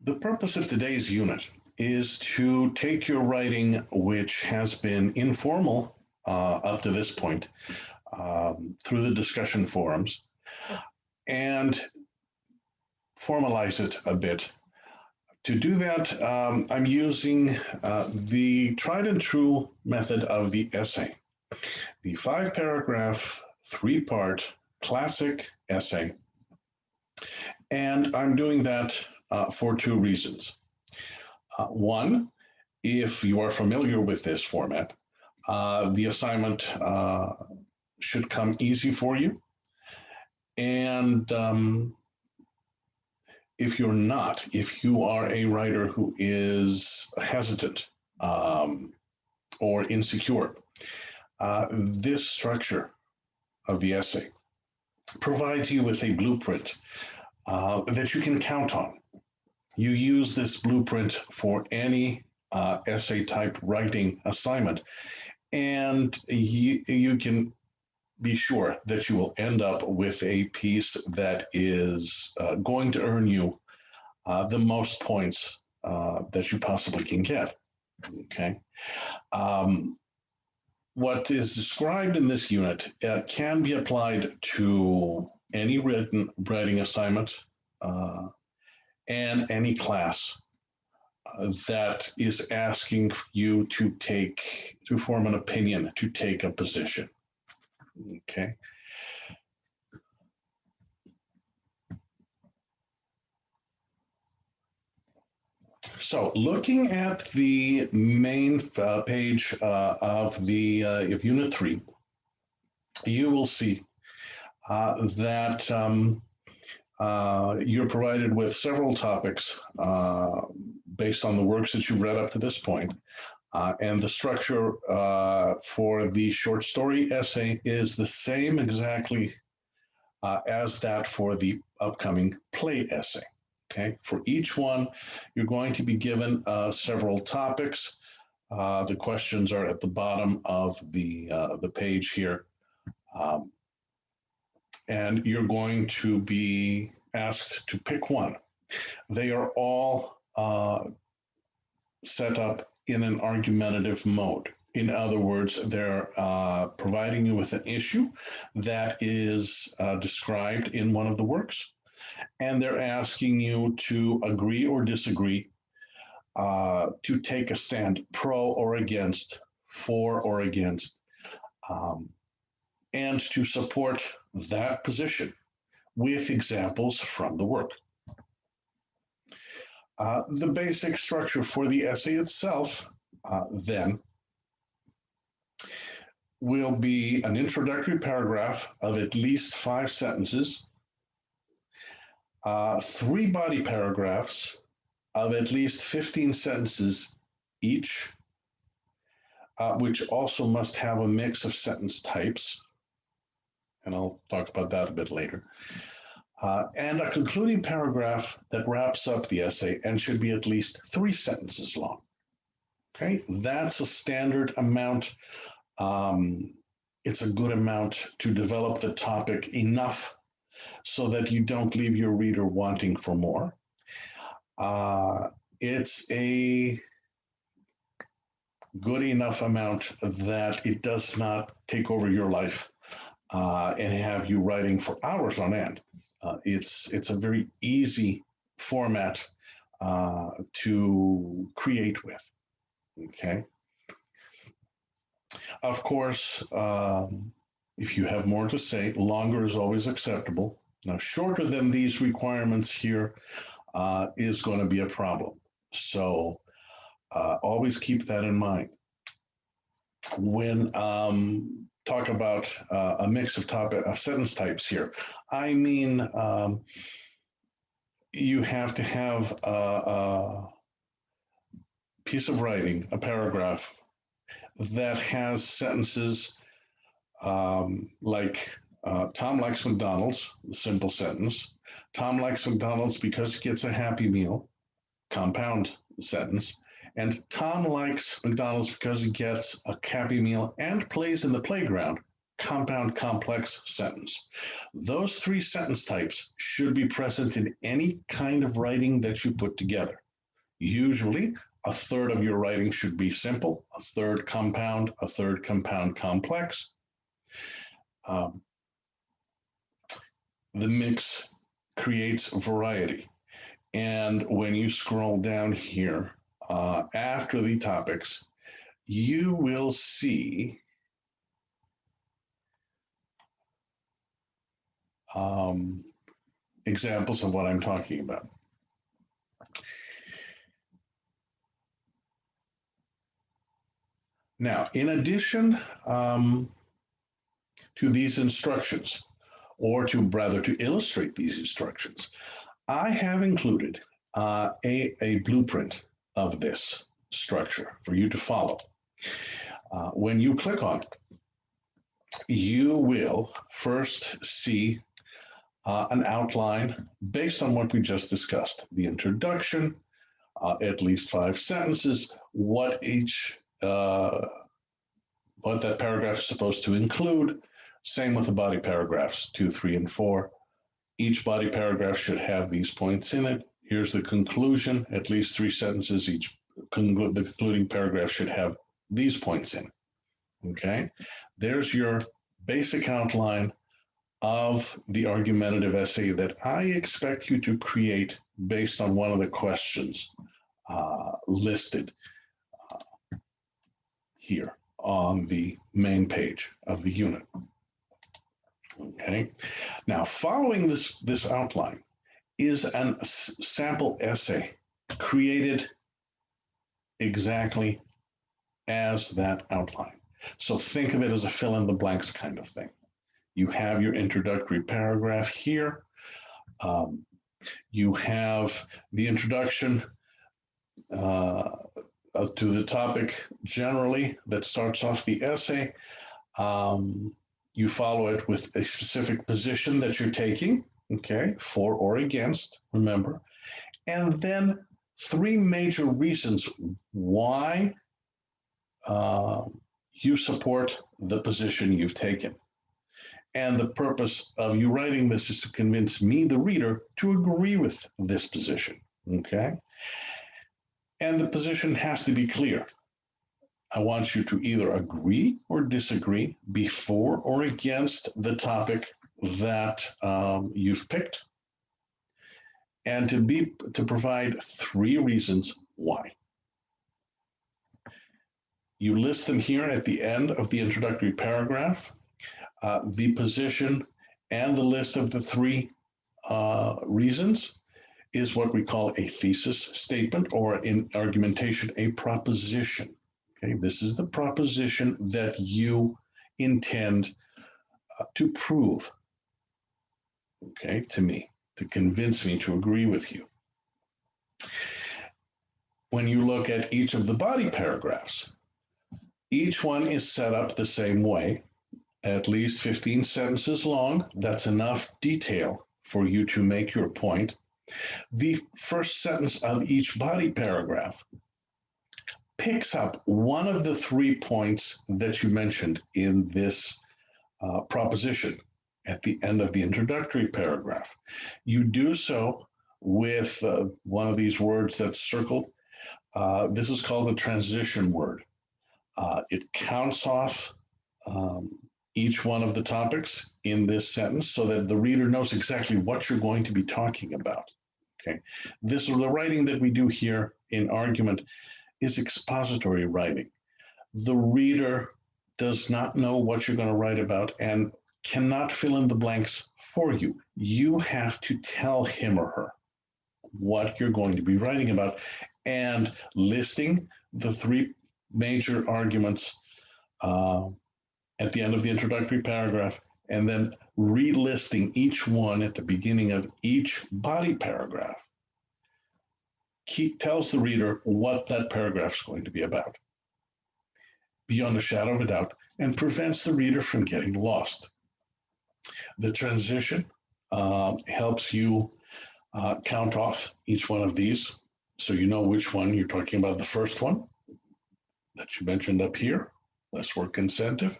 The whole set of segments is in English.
The purpose of today's unit is to take your writing, which has been informal up to this point through the discussion forums, and formalize it a bit. To do that, I'm using the tried and true method of the essay, the 5 paragraph, 3 part classic essay. And I'm doing that for 2 reasons. One, if you are familiar with this format, the assignment should come easy for you. And if you're not, if you are a writer who is hesitant or insecure, this structure of the essay provides you with a blueprint that you can count on. You use this blueprint for any essay type writing assignment, and you can be sure that you will end up with a piece that is going to earn you the most points that you possibly can get. Okay. What is described in this unit can be applied to any writing assignment and any class that is asking you to form an opinion, to take a position. Okay. So looking at the main page of Unit 3, you will see that you're provided with several topics based on the works that you've read up to this point. And the structure for the short story essay is the same exactly as that for the upcoming play essay. Okay, for each one, you're going to be given several topics. The questions are at the bottom of the page here. And you're going to be asked to pick one. They are all set up in an argumentative mode. In other words, they're providing you with an issue that is described in one of the works, and they're asking you to agree or disagree, to take a stand pro or against, for or against, and to support that position with examples from the work. The basic structure for the essay itself, then, will be an introductory paragraph of at least 5 sentences, 3 body paragraphs of at least 15 sentences each, which also must have a mix of sentence types, and I'll talk about that a bit later, and a concluding paragraph that wraps up the essay and should be at least 3 sentences long. Okay, that's a standard amount. It's a good amount to develop the topic enough so that you don't leave your reader wanting for more. It's a good enough amount that it does not take over your life and have you writing for hours on end. It's a very easy format to create with. Okay. Of course, if you have more to say, longer is always acceptable. Now, shorter than these requirements here is going to be a problem. So always keep that in mind. When talk about a mix of sentence types here, I mean you have to have a piece of writing, a paragraph, that has sentences like Tom likes McDonald's, simple sentence. Tom likes McDonald's because he gets a Happy Meal, compound sentence. And Tom likes McDonald's because he gets a Happy Meal and plays in the playground, compound, complex sentence. Those three sentence types should be present in any kind of writing that you put together. Usually, a third of your writing should be simple, a third compound, a third compound complex. The mix creates variety. And when you scroll down here, after the topics, you will see examples of what I'm talking about. Now, in addition to these instructions, or to rather to illustrate these instructions, I have included a blueprint of this structure for you to follow. When you click on it, you will first see an outline based on what we just discussed. The introduction, at least 5 sentences, what that paragraph is supposed to include. Same with the body paragraphs 2, 3, and 4. Each body paragraph should have these points in it. Here's the conclusion, at least 3 sentences. The concluding paragraph should have these points in. Okay, there's your basic outline of the argumentative essay that I expect you to create based on one of the questions listed here on the main page of the unit. Okay, now following this outline is a sample essay created exactly as that outline. So think of it as a fill in the blanks kind of thing. You have your introductory paragraph here. You have the introduction to the topic generally that starts off the essay. You follow it with a specific position that you're taking, okay, for or against, remember, and then 3 major reasons why you support the position you've taken. And the purpose of you writing this is to convince me, the reader, to agree with this position, okay? And the position has to be clear. I want you to either agree or disagree before or against the topic that you've picked, and to provide 3 reasons why. You list them here at the end of the introductory paragraph. The position and the list of the 3 reasons is what we call a thesis statement, or in argumentation, a proposition. Okay, this is the proposition that you intend to prove, okay, to me, to convince me to agree with you. When you look at each of the body paragraphs, each one is set up the same way, at least 15 sentences long. That's enough detail for you to make your point. The first sentence of each body paragraph picks up one of the 3 points that you mentioned in this proposition at the end of the introductory paragraph. You do so with one of these words that's circled. This is called the transition word. It counts off each one of the topics in this sentence so that the reader knows exactly what you're going to be talking about. Okay, this is the writing that we do here in argument is expository writing. The reader does not know what you're going to write about and cannot fill in the blanks for you. You have to tell him or her what you're going to be writing about, and listing the 3 major arguments at the end of the introductory paragraph, and then relisting each one at the beginning of each body paragraph tells the reader what that paragraph is going to be about, beyond a shadow of a doubt, and prevents the reader from getting lost. The transition helps you count off each one of these, so you know which one you're talking about. The first one that you mentioned up here, less work incentive.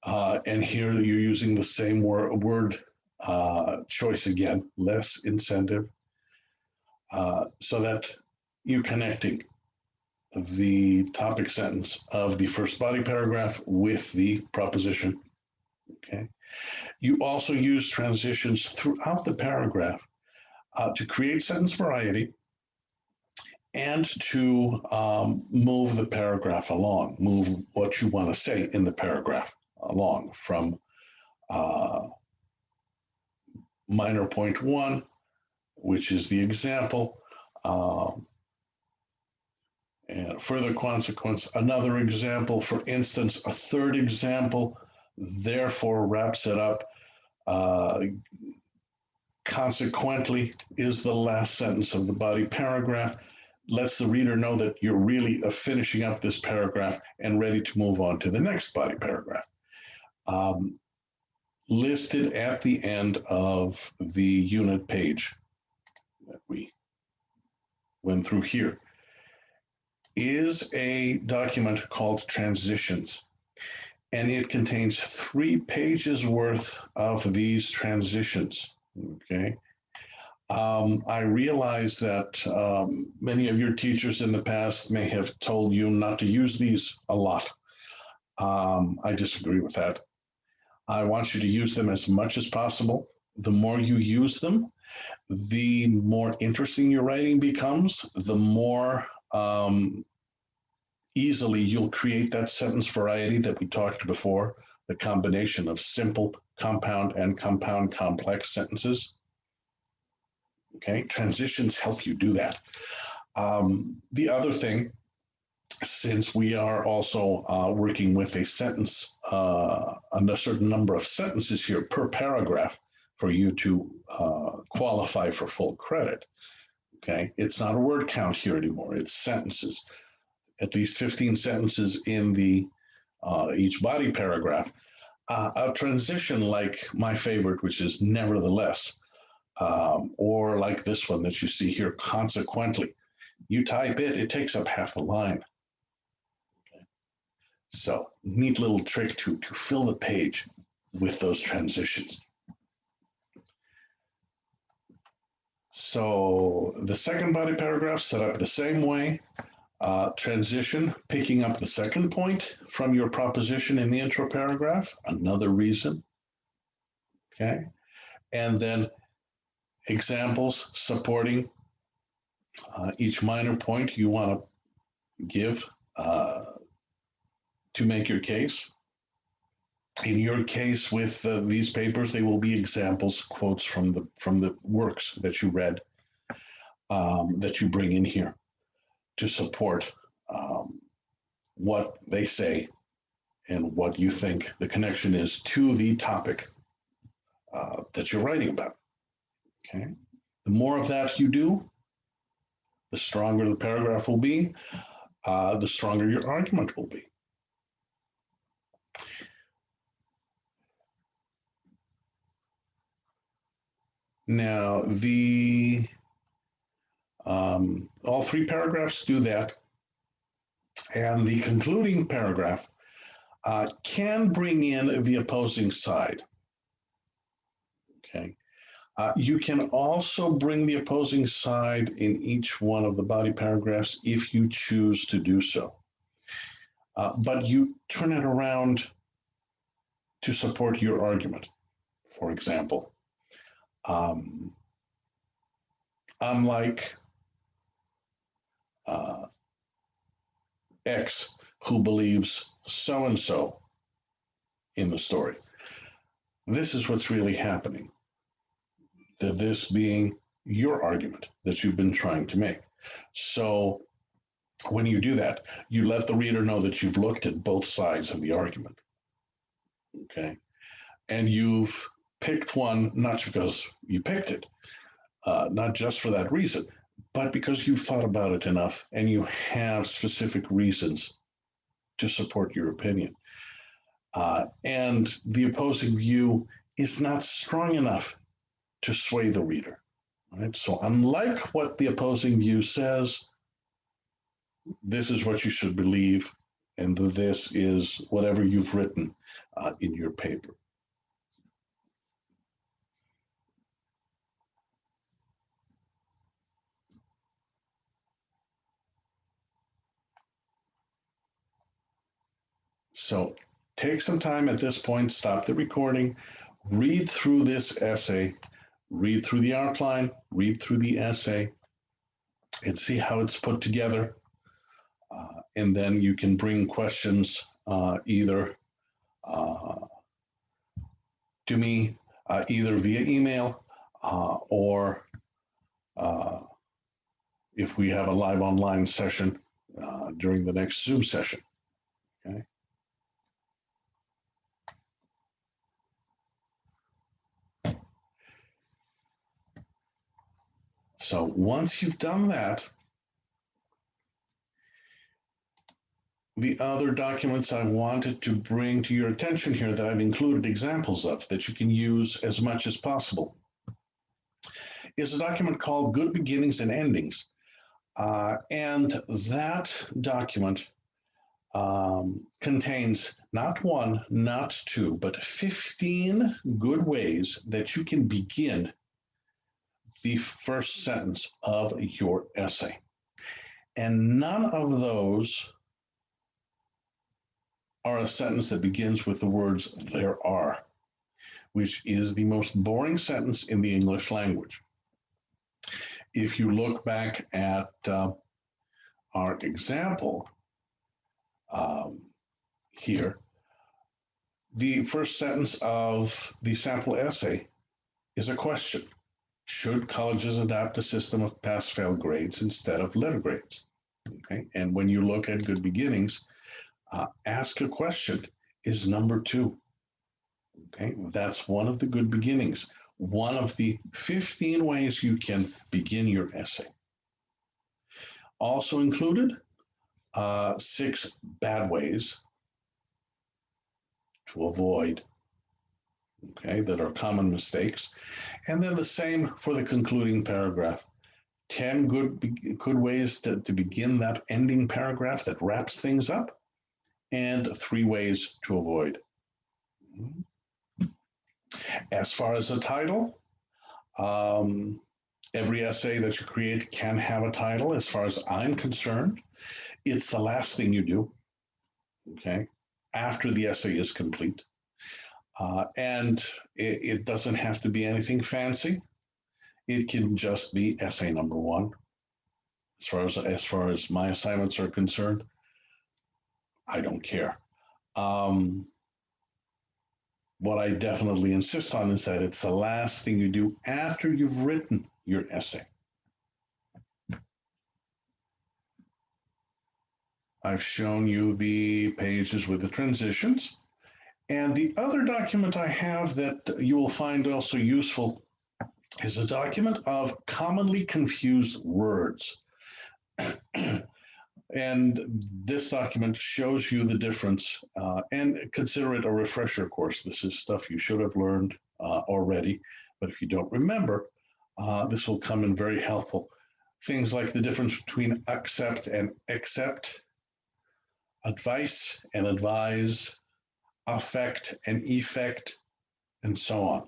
And here you're using the same word choice again, less incentive, so that you're connecting the topic sentence of the first body paragraph with the proposition. Okay. You also use transitions throughout the paragraph to create sentence variety and to move the paragraph along, move what you want to say in the paragraph along from minor point one, which is the example, and further consequence, another example, for instance, a third example, therefore wraps it up. Consequently is the last sentence of the body paragraph, lets the reader know that you're really finishing up this paragraph and ready to move on to the next body paragraph. Listed at the end of the unit page that we went through here is a document called Transitions, and it contains 3 pages worth of these transitions. Okay. I realize that many of your teachers in the past may have told you not to use these a lot. I disagree with that. I want you to use them as much as possible. The more you use them, the more interesting your writing becomes, the more easily you'll create that sentence variety that we talked before, the combination of simple, compound, and compound complex sentences. Okay, transitions help you do that. The other thing, since we are also working with a sentence, on a certain number of sentences here per paragraph for you to qualify for full credit, okay, it's not a word count here anymore, it's sentences. At least 15 sentences in the each body paragraph. A transition like my favorite, which is nevertheless, or like this one that you see here, consequently. You type it, it takes up half the line. Okay. So neat little trick to fill the page with those transitions. So the second body paragraph set up the same way. Transition, picking up the second point from your proposition in the intro paragraph, another reason. Okay. And then examples supporting each minor point you want to give to make your case. In your case with these papers, they will be examples, quotes from the works that you read, that you bring in here to support what they say and what you think the connection is to the topic that you're writing about. Okay. The more of that you do, the stronger the paragraph will be, the stronger your argument will be. Now, all 3 paragraphs do that, and the concluding paragraph can bring in the opposing side. Okay. You can also bring the opposing side in each one of the body paragraphs if you choose to do so. But you turn it around to support your argument. For example, unlike X who believes so-and-so in the story, this is what's really happening. This being your argument that you've been trying to make. So when you do that, you let the reader know that you've looked at both sides of the argument. Okay. And you've picked one, not because you picked it, not just for that reason, but because you've thought about it enough and you have specific reasons to support your opinion. And the opposing view is not strong enough to sway the reader. Right? So unlike what the opposing view says, this is what you should believe, And this is whatever you've written in your paper. So take some time at this point, stop the recording, read through this essay, read through the outline, read through the essay, and see how it's put together. And then you can bring questions either to me, either via email or if we have a live online session during the next Zoom session. Okay. So once you've done that, the other documents I wanted to bring to your attention here that I've included examples of that you can use as much as possible is a document called Good Beginnings and Endings. And that document contains not one, not two, but 15 good ways that you can begin the first sentence of your essay. And none of those are a sentence that begins with the words "there are," which is the most boring sentence in the English language. If you look back at our example here, the first sentence of the sample essay is a question. Should colleges adopt a system of pass-fail grades instead of letter grades? Okay, and when you look at Good Beginnings, ask a question is number 2. Okay, that's one of the good beginnings. One of the 15 ways you can begin your essay. Also included, 6 bad ways to avoid, okay, that are common mistakes. And then the same for the concluding paragraph. 10 good ways to begin that ending paragraph that wraps things up, and 3 ways to avoid. As far as the title, every essay that you create can have a title. As far as I'm concerned, it's the last thing you do, okay, after the essay is complete. And it doesn't have to be anything fancy. It can just be essay number 1. As far as my assignments are concerned, I don't care. What I definitely insist on is that it's the last thing you do after you've written your essay. I've shown you the pages with the transitions. And the other document I have that you will find also useful is a document of commonly confused words. And this document shows you the difference, and consider it a refresher course. This is stuff you should have learned already, but if you don't remember, this will come in very helpful. Things like the difference between accept and accept, advice and advise, affect and effect, and so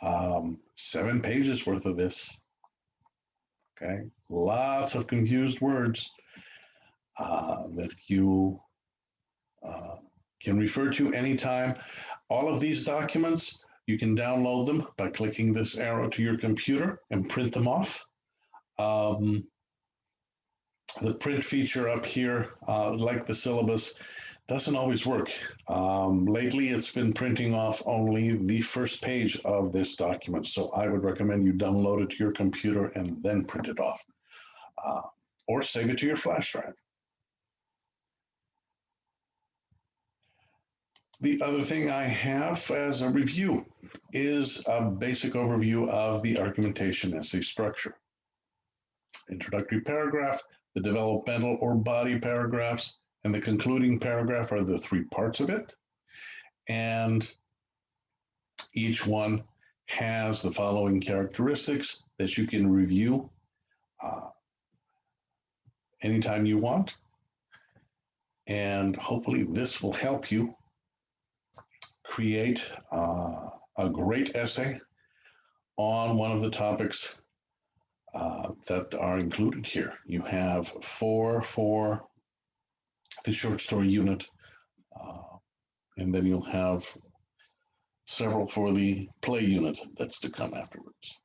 on. 7 pages worth of this. Okay, lots of confused words that you can refer to anytime. All of these documents, you can download them by clicking this arrow to your computer and print them off. The print feature up here, like the syllabus, doesn't always work. Lately, it's been printing off only the first page of this document, so I would recommend you download it to your computer and then print it off, or save it to your flash drive. The other thing I have as a review is a basic overview of the argumentation essay structure. Introductory paragraph, the developmental or body paragraphs, and the concluding paragraph are the 3 parts of it. And each one has the following characteristics that you can review anytime you want. And hopefully this will help you create a great essay on one of the topics that are included here. You have 4 for the short story unit, and then you'll have several for the play unit that's to come afterwards.